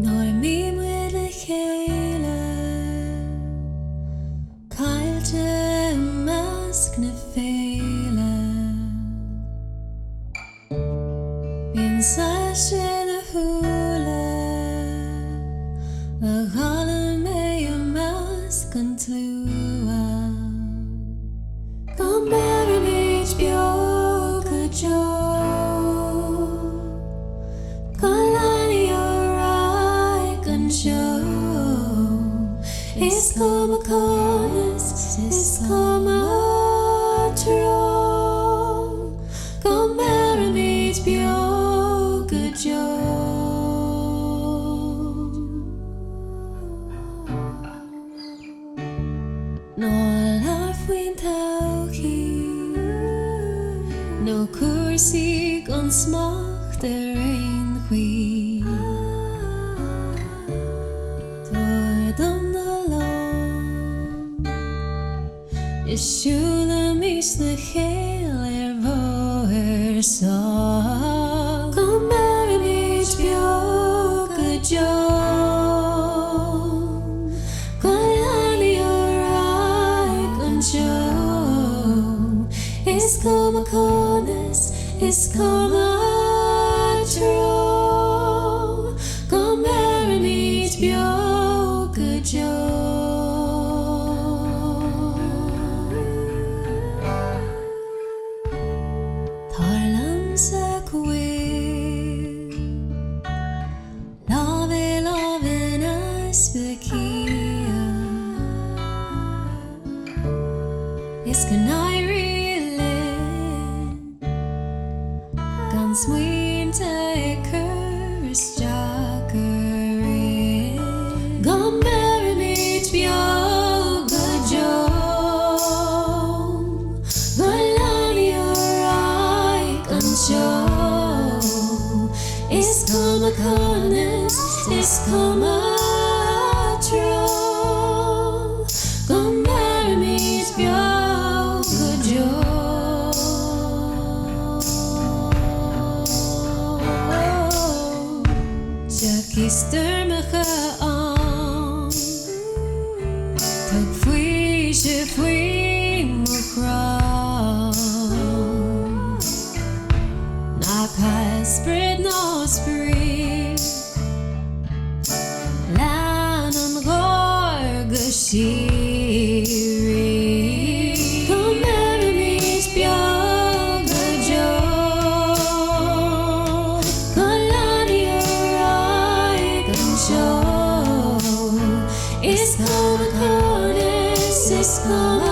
Nor mi muid le chéile cailte measc na féile Bhíonn saiste na húla a ghallan mé a measc an tlua Go mbeir méid beag a jo Go lámhchleasaí an seo Is come a conas, is come a tro Go mbeir méid beag a jo No lámhhuin todhchaí No cuasaí an smacht aon chuí Dúir dom na lán Is siúla mís na chéal bhór sá Go mbeir méid beag a jo Go lámhchleasaí an seo Is come a conas, is come a tro Go mbeir méid beag a jo Tarlam sa cuir Lámh as becia Is gan Gans mhuin te curs jacarí Go mbeir méid beag a jo Go lámhchleasaí an seo Is come a conas, is come a tro Go mbeir méid beag a jo Stermacha an Tug faoi se faoi mo chrán Nach hasprid nó sprí Lean an ghóir go sírí Go mbeir méid beag a jo Go lámhchleasaí an seo Is come a conas, is come a